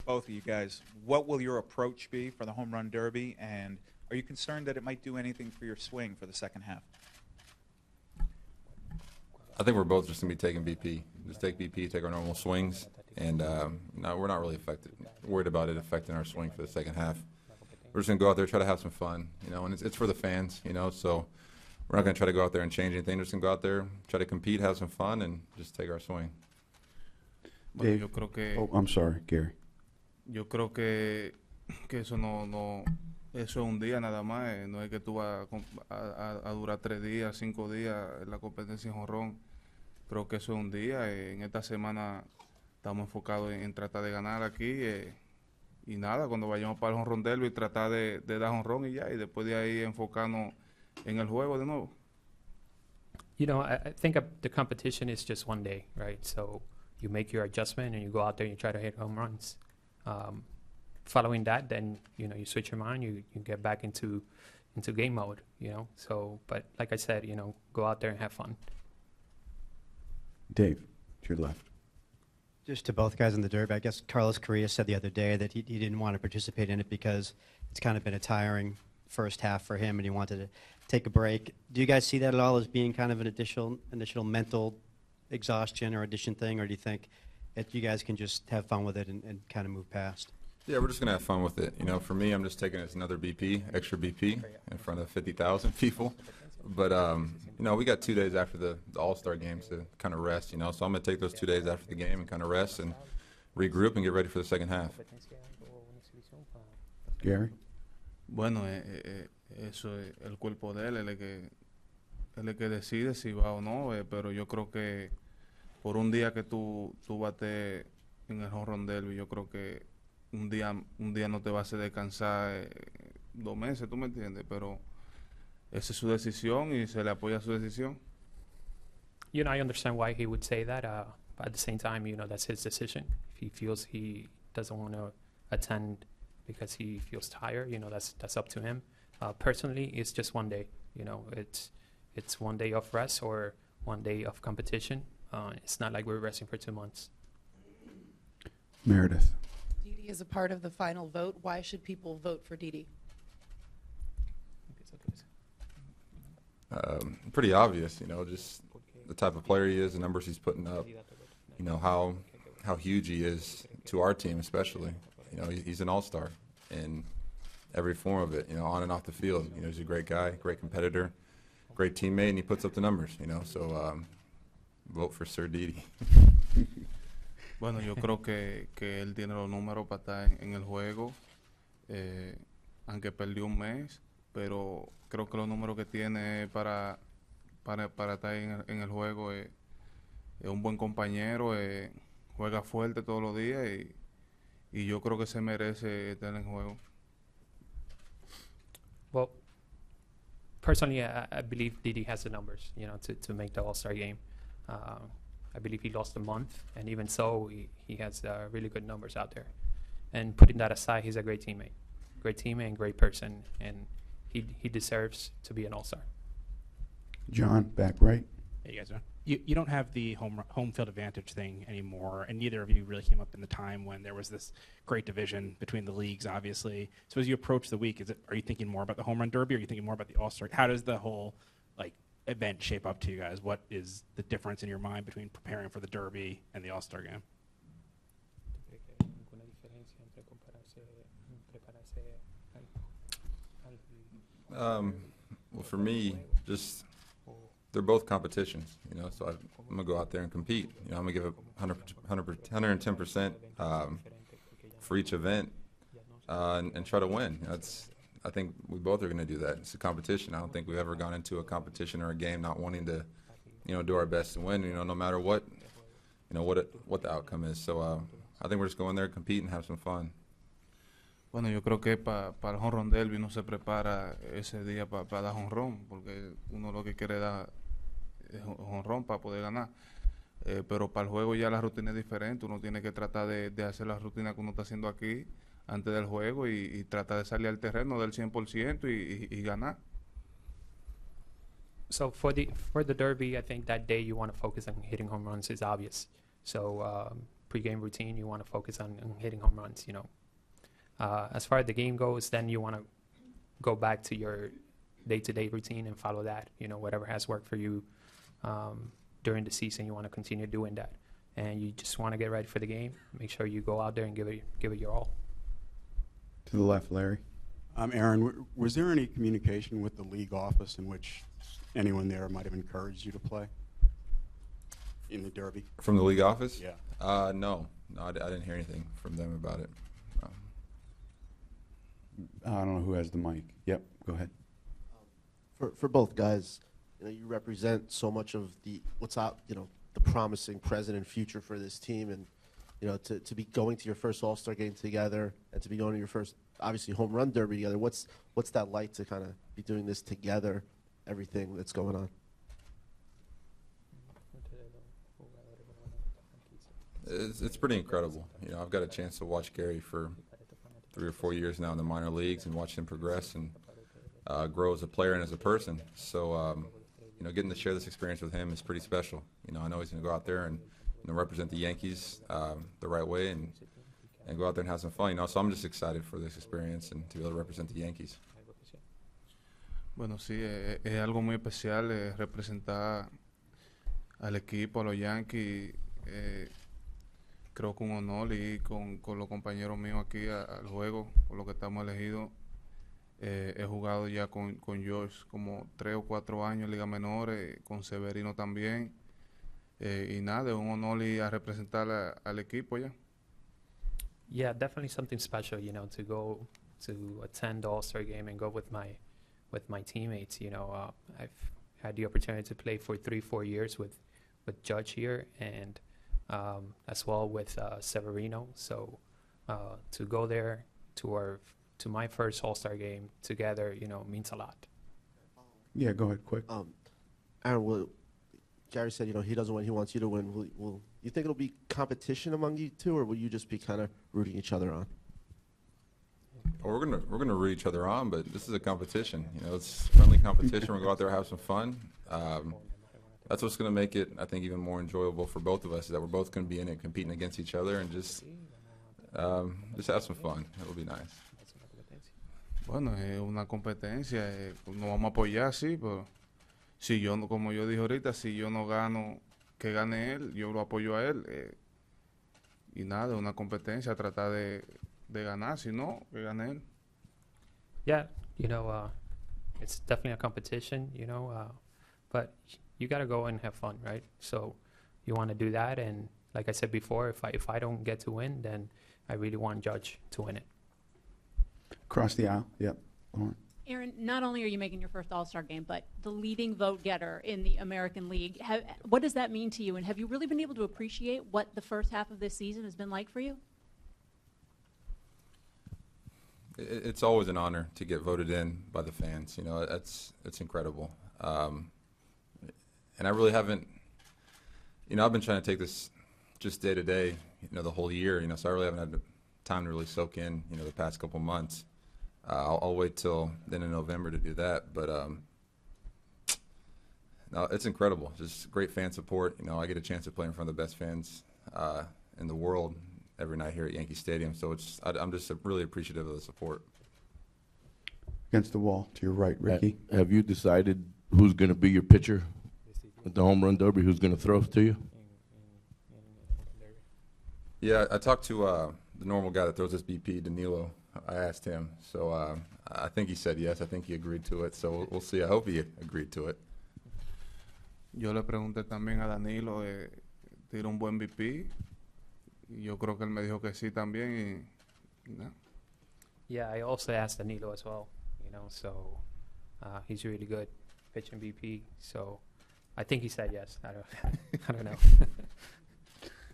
both of you guys. What will your approach be for the home run derby, and are you concerned that it might do anything for your swing for the second half? I think we're both just going to be taking BP. Just take BP, take our normal swings, and no, we're not really worried about it affecting our swing for the second half. We're just going to go out there, try to have some fun, and it's for the fans, so we're not going to try to go out there and change anything. We're just going to go out there, try to compete, have some fun, and just take our swing. Dave, yo creo que, I'm sorry, Gary. Yo creo que eso eso es un día nada más, no es que tú vas a durar 3 días, 5 días en la competencia en jonrón. Creo que eso es un día. En esta semana estamos enfocados en tratar de ganar aquí y nada, cuando vayamos para el jonrón derby tratar de dar jonrón y ya, y después de ahí enfocarnos en el juego de nuevo. I think the competition is just one day, right? So you make your adjustment and you go out there and you try to hit home runs. Following that, then you switch your mind, you get back into game mode, So, but like I said, go out there and have fun. Dave, to your left. Just to both guys in the derby, I guess Carlos Correa said the other day that he didn't want to participate in it because it's kind of been a tiring first half for him and he wanted to take a break. Do you guys see that at all as being kind of an additional mental exhaustion or addition thing, or do you think that you guys can just have fun with it and kind of move past? Yeah, we're just going to have fun with it. For me, I'm just taking it as another BP, extra BP in front of 50,000 people. But, we got 2 days after the All-Star games to kind of rest, So I'm going to take those 2 days after the game and kind of rest and regroup and get ready for the second half. Gary? Bueno, eso es el cuerpo de él, él es que decide si va o no, pero yo creo que por un día que tú bates en el jonrón derby, yo creo que un día no te va a hacer descansar 2 meses, ¿tú me entiendes? Pero esa es su decisión y se le apoya a su decisión. I understand why he would say that, but at the same time, that's his decision. If he feels he doesn't want to attend because he feels tired, that's up to him. Personally, it's just one day. It's 1 day of rest or 1 day of competition. It's not like we're resting for 2 months. Meredith. Didi is a part of the final vote. Why should people vote for Didi? Pretty obvious, just the type of player he is, the numbers he's putting up, how huge he is to our team especially. He's an all-star in every form of it, on and off the field. He's a great guy, great competitor, great teammate, and he puts up the numbers, so vote for Sir Didi. Bueno, yo creo que él tiene los números para estar en el juego, aunque perdió un mes, pero creo que los números que tiene para estar en el juego es un buen compañero, juega fuerte todos los días y yo creo que se merece estar en el juego. Well, personally, I believe Didi has the numbers, to make the All-Star game. I believe he lost a month, and even so, he has really good numbers out there. And putting that aside, he's a great teammate and great person, and he deserves to be an All-Star. John, back right. Hey, you guys are. You don't have the home field advantage thing anymore, and neither of you really came up in the time when there was this great division between the leagues, obviously. So as you approach the week, are you thinking more about the home run derby, or are you thinking more about the All-Star? How does the whole event shape up to you guys? What is the difference in your mind between preparing for the derby and the All-Star game? Well, for me, just they're both competitions, so I'm going to go out there and compete. I'm going to give it 110% for each event and try to win. I think we both are going to do that. It's a competition. I don't think we've ever gone into a competition or a game not wanting to, do our best to win, no matter what, what the outcome is. So I think we're just going there, compete, and have some fun. Bueno, yo creo que para el jonrón derby uno se prepara ese día para dar jonrón, porque uno lo que quiere dar es jonrón para poder ganar. Pero para el juego ya la rutina es diferente. Uno tiene que tratar de hacer la rutina que uno está haciendo aquí antes del juego y tratar de salir al terreno del 100% y ganar. So for the derby, I think that day you want to focus on hitting home runs is obvious. So pregame routine. You want to focus on hitting home runs. As far as the game goes, then you want to go back to your day-to-day routine and follow that. Whatever has worked for you during the season, you want to continue doing that. And you just want to get ready for the game. Make sure you go out there and give it your all. To the left, Larry. Aaron, was there any communication with the league office in which anyone there might have encouraged you to play in the Derby? From the league office? Yeah. No, I didn't hear anything from them about it. I don't know who has the mic. Yep, go ahead. For both guys, you represent so much of what's out, the promising present and future for this team, and to be going to your first All-Star game together and to be going to your first, obviously, home run derby together. What's that like to kind of be doing this together? Everything that's going on. It's pretty incredible. I've got a chance to watch Gary for 3 or 4 years now in the minor leagues and watch him progress and grow as a player and as a person. So, getting to share this experience with him is pretty special. I know he's going to go out there and represent the Yankees the right way and go out there and have some fun. So I'm just excited for this experience and to be able to represent the Yankees. Bueno, sí, es algo muy especial representar al equipo, a los Yankees. Creo que un honor ir con los compañeros míos aquí al juego, por lo que estamos elegidos. He jugado ya con George como 3 o 4 años en Liga Menores, con Severino también. Y nada, es un honor ir a representar al equipo ya. Yeah, definitely something special, to go to attend the All-Star game and go with my teammates. I've had the opportunity to play for 3-4 years with Judge here, and as well with Severino. So to go there to my first All-Star game together, means a lot. Yeah, go ahead, quick. Aaron, Gary said, he doesn't win, he wants you to win. Will you think it'll be competition among you two, or will you just be kind of rooting each other on? Well, we're gonna root each other on, but this is a competition. It's friendly competition. We're gonna go out there, have some fun. That's what's gonna make it, I think, even more enjoyable for both of us. Is that we're both gonna be in it, competing against each other, and just have some fun. It'll be nice. Bueno, es una competencia. Nos vamos a apoyar, sí, pero si yo, como yo dije ahorita, si yo no gano, que gane él, yo lo apoyo a él. Y nada, es una competencia, tratar de ganar, si no, que gane él. Yeah, it's definitely a competition, but you got to go and have fun, right? So you want to do that, and like I said before, if I don't get to win, then I really want Judge to win it. Across the aisle. Yep, Lauren. Aaron, not only are you making your first All-Star game, but the leading vote getter in the American League. What does that mean to you, and have you really been able to appreciate what the first half of this season has been like for you? It's always an honor to get voted in by the fans. It's incredible. And I really haven't, I've been trying to take this just day to day, the whole year, so I really haven't had the time to really soak in, the past couple months. I'll wait till then in November to do that. But no, it's incredible. Just great fan support. I get a chance to play in front of the best fans in the world every night here at Yankee Stadium. So I'm just really appreciative of the support. Against the wall, to your right, Ricky. Have you decided who's going to be your pitcher at the home run derby? Who's going to throw to you? Yeah, I talked to the normal guy that throws this BP, Danilo. I asked him, so I think he said yes. I think he agreed to it. So we'll see. I hope he agreed to it. Yo le pregunté también a Danilo, tira un buen VP. Y yo creo que él me dijo que sí también. Yeah, I also asked Danilo as well, so he's really good pitching BP. So I think he said yes. I don't know.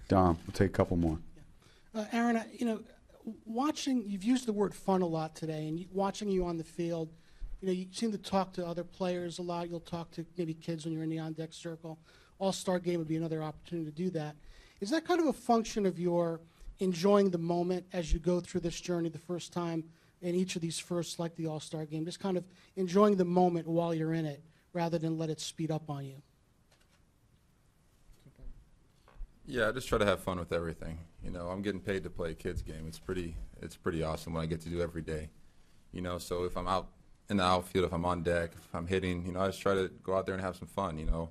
Dom, we'll take a couple more. Aaron, you've used the word fun a lot today, and watching you on the field, you seem to talk to other players a lot. You'll talk to maybe kids when you're in the on-deck circle. All-Star game would be another opportunity to do that. Is that kind of a function of your enjoying the moment as you go through this journey the first time in each of these firsts, like the All-Star game, just kind of enjoying the moment while you're in it rather than let it speed up on you? Yeah, I just try to have fun with everything. You know, I'm getting paid to play a kids game. It's pretty awesome what I get to do every day. You know, so if I'm out in the outfield, if I'm on deck, if I'm hitting, you know, I just try to go out there and have some fun. You know,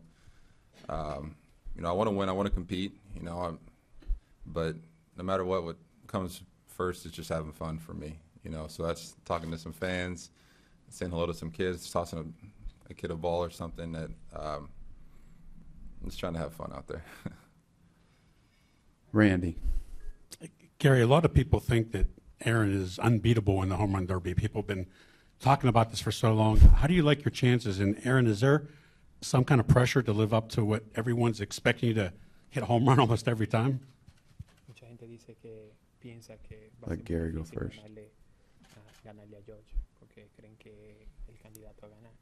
I want to win, I want to compete. You know, but no matter what comes first is just having fun for me. You know, so that's talking to some fans, saying hello to some kids, tossing a kid a ball or something. That I'm just trying to have fun out there. Randy. Gary, a lot of people think that Aaron is unbeatable in the home run derby. People have been talking about this for so long. How do you like your chances? And Aaron, is there some kind of pressure to live up to what everyone's expecting you to hit a home run almost every time? Mucha gente dice que piensa que va a Let ser Gary go difícil first. ganarle a George, porque creen que el candidato a ganar.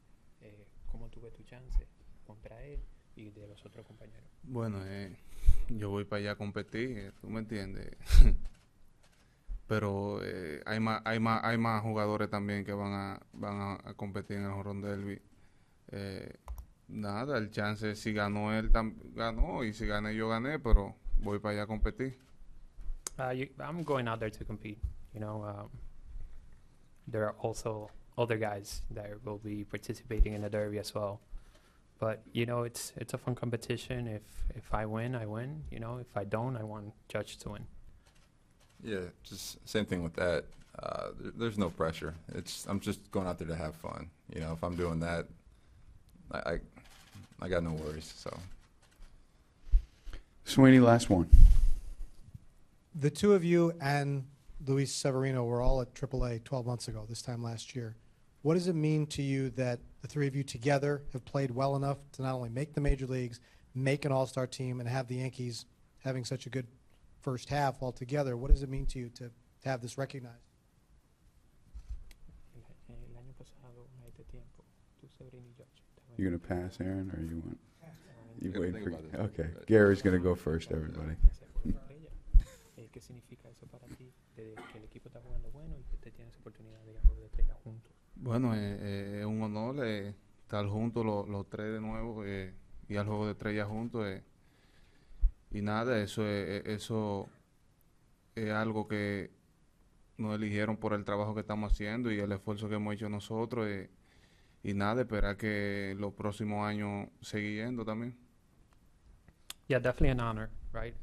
¿Cómo tú ves tu chance contra él y de los otros compañeros? Bueno, yo voy para allá a competir, ¿tú me entiendes? Pero hay más jugadores también que van a competir en el home run derby. Nada, el chance, si ganó él, ganó, y si gané yo gané, pero voy para allá a competir. I'm going out there to compete. You know, there are also other guys that will be participating in the derby as well. But you know, it's a fun competition. If I win, I win. You know, if I don't, I want Judge to win. Yeah, just same thing with that. There's no pressure. I'm just going out there to have fun. You know, if I'm doing that, I got no worries. So. Sweeney, last one. The two of you and Luis Severino were all at AAA 12 months ago, this time last year. What does it mean to you that the three of you together have played well enough to not only make the major leagues, make an all-star team, and have the Yankees having such a good first half altogether? What does it mean to you to have this recognized? El año pasado, a este tiempo, tú, Severino y George. You going to pass, Aaron, or you want? You gotta wait think for. about it. Okay, Gary's going to go first. Everybody. ¿Qué significa eso para ti? De que el equipo está jugando bueno y que usted tiene esa oportunidad de juego de estrella juntos. Bueno, es un honor estar juntos los tres de nuevo, y al juego de estrella juntos. Y nada, eso es algo que nos eligieron por el trabajo que estamos haciendo y el esfuerzo que hemos hecho nosotros. Y nada, esperar que los próximos años seguir yendo también. Yeah, definitely an honor, right?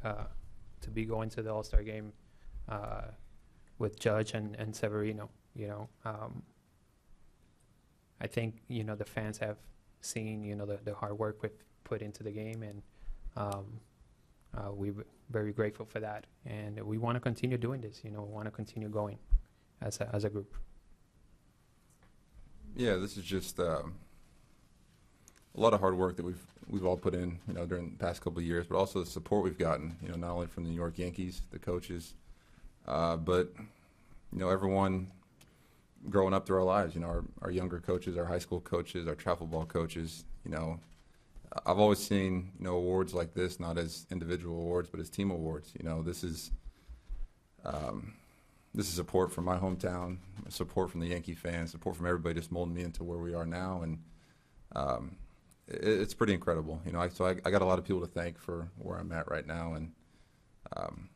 To be going to the All-Star game with Judge and Severino, you know. I think, you know, the fans have seen, you know, the hard work we've put into the game, and we're very grateful for that. And we want to continue doing this, you know, we want to continue going as a group. Yeah, this is just a lot of hard work that we've all put in, you know, during the past couple of years, but also the support we've gotten, you know, not only from the New York Yankees, the coaches, but, you know, everyone growing up through our lives, you know, our younger coaches, our high school coaches, our travel ball coaches, you know. I've always seen, you know, awards like this, not as individual awards, but as team awards. You know, this is support from my hometown, support from the Yankee fans, support from everybody just molding me into where we are now, and it's pretty incredible. You know, so I got a lot of people to thank for where I'm at right now, and I'm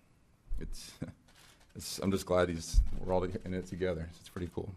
just glad we're all in it together. It's pretty cool.